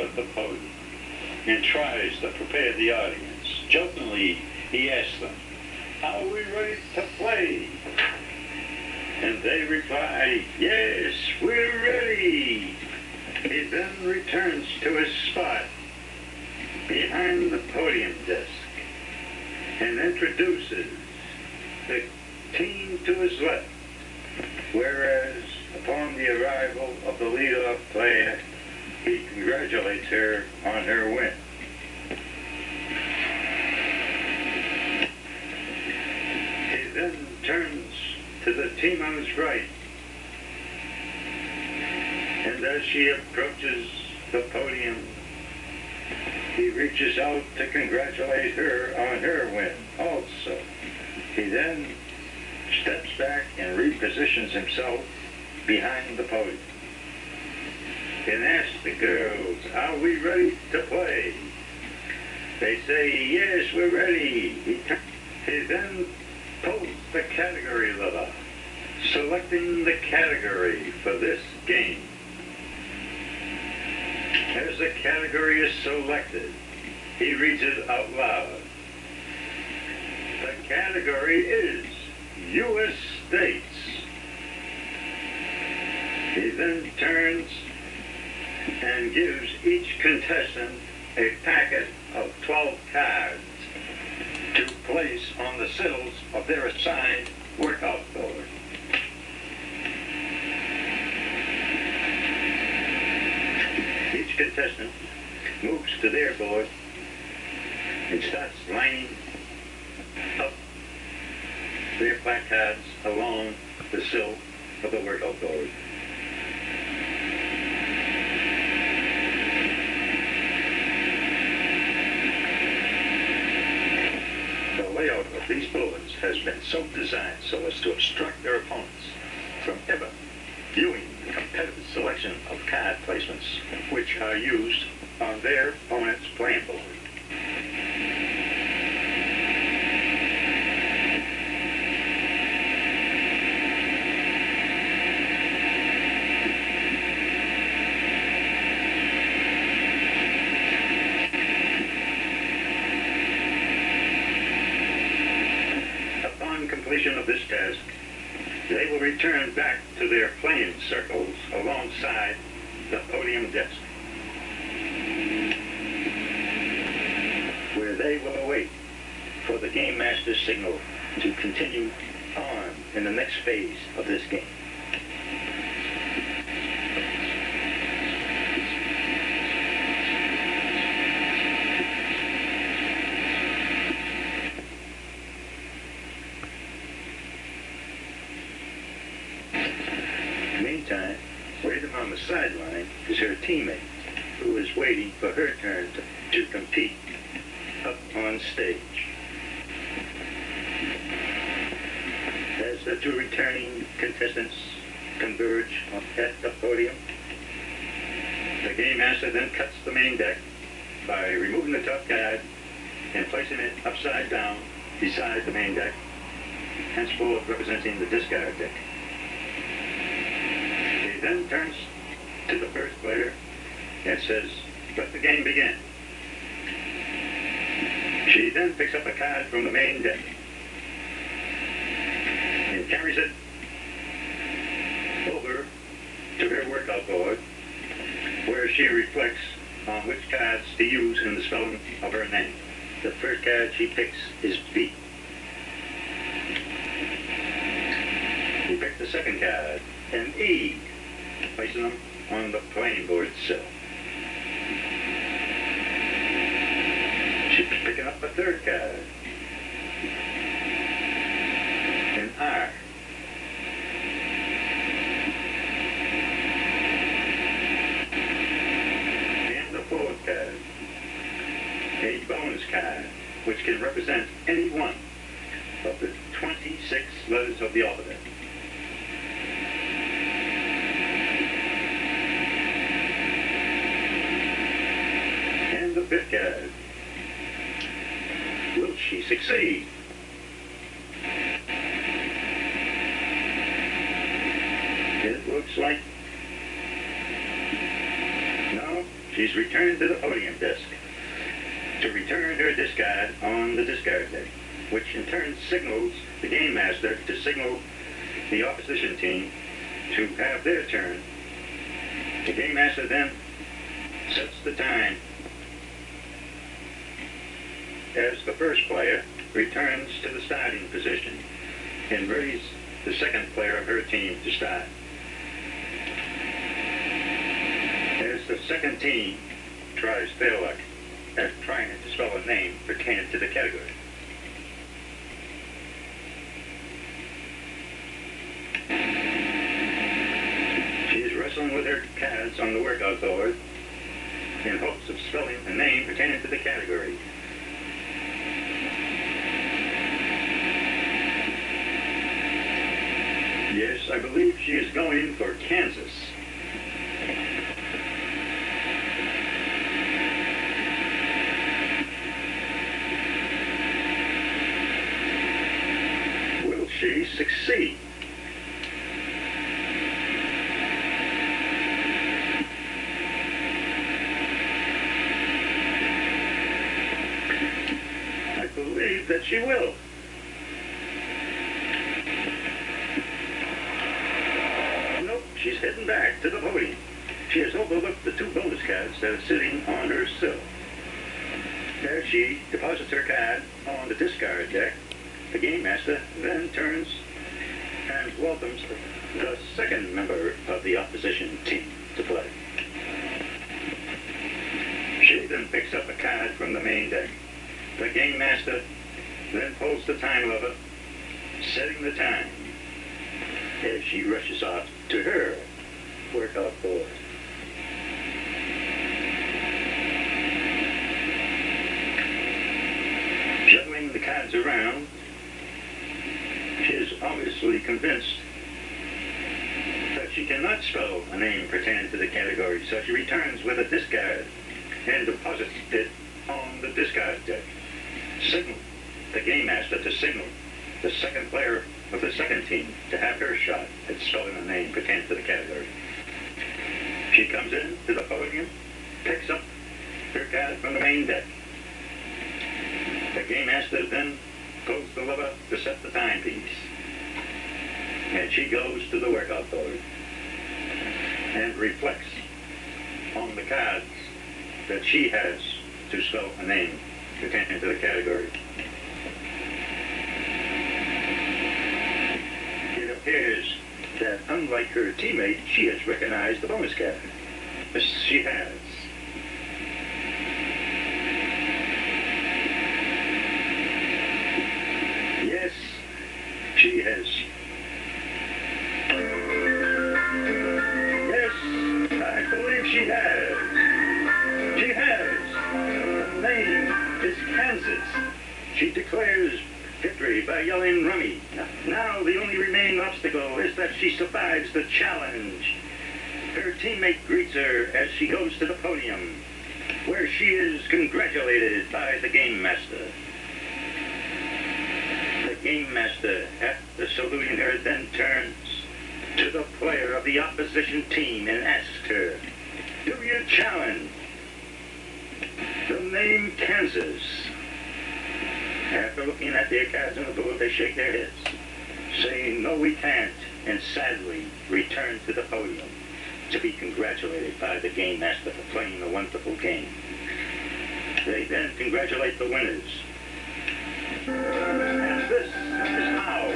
at the podium and tries to prepare the audience. Jokingly, he asks them, "Are we ready to play?" And they reply, "Yes, we're ready." He then returns to his spot behind the podium desk and introduces the team to his left, whereas upon the arrival of the leadoff player, he congratulates her on her win. He then turns to the team on his right, and as she approaches the podium, he reaches out to congratulate her on her win also. He then steps back and repositions himself behind the podium and asks the girls, "Are we ready to play?" They say, "Yes, we're ready." He then pulls the category lever, selecting the category for this game. As the category is selected, he reads it out loud. The category is U.S. states. He then turns and gives each contestant a packet of 12 cards to place on the sills of their assigned workout board. Each contestant moves to their board and starts lining up their placards along the sill of the workout board. The layout of these boards has been so designed so as to obstruct their opponents from ever viewing the competitive selection of card placements which are used on their opponent's playing board. Upon completion of this task, they will return back to their playing circles alongside the podium desk, where they will await for the Game Master's signal to continue on in the next phase of this game. Meantime, waiting on the sideline is her teammate, who is waiting for her turn to compete up on stage. As the two returning contestants converge at the podium, the Game Master then cuts the main deck by removing the top card and placing it upside down beside the main deck, henceforth representing the discard deck. He then turns to the first player and says, "Let the game begin." She then picks up a card from the main deck and carries it over to her workout board, where she reflects on which cards to use in the spelling of her name. The first card she picks is B. She picks the second card, an E, placing them on the playing board itself. She's picking up the third card, an R. And the fourth card, a bonus card, which can represent any one of the 26 letters of the alphabet. And the fifth card. Will she succeed? It looks like no, she she's returned to the podium desk to return her discard on the discard deck, which in turn signals the game master to signal the opposition team to have their turn. The game master then sets the time as the first player returns to the starting position and readies the second player of her team to start. As the second team tries their luck at trying to spell a name pertaining to the category. She's wrestling with her cards on the workout board in hopes of spelling a name pertaining to the category. Yes, I believe she is going for Kansas. Will she succeed? I believe that she will. She's heading back to the podium. She has overlooked the two bonus cards that are sitting on her sill. As she deposits her card on the discard deck, the game master then turns and welcomes the second member of the opposition team to play. She then picks up a card from the main deck. The game master then pulls the time lever, setting the time as she rushes off to her workout board. Juggling the cards around, she is obviously convinced that she cannot spell a name pertaining to the category, so she returns with a discard and deposits it on the discard deck. Signal the game master to signal the second player of the second team to have her shot at spelling a name pertaining to the category. She comes in to the podium, picks up her card from the main deck. The game master then pulls the lever to set the timepiece. And she goes to the workout board and reflects on the cards that she has to spell a name pertaining to the category. It appears that, unlike her teammate, she has recognized the bonus card. Yes, she has. Yes, she has. Yes, I believe she has. She has. The name is Kansas. She declares victory by yelling rummy. Now the only remaining obstacle is that she survives the challenge. Her teammate greets her as she goes to the podium, where she is congratulated by the game master. The game master, after saluting her, then turns to the player of the opposition team and asks her, "Do you challenge the name Kansas?" After looking at their cards on the board, they shake their heads, saying, "No, we can't," and sadly return to the podium to be congratulated by the game master for playing a wonderful game. They then congratulate the winners. And this is how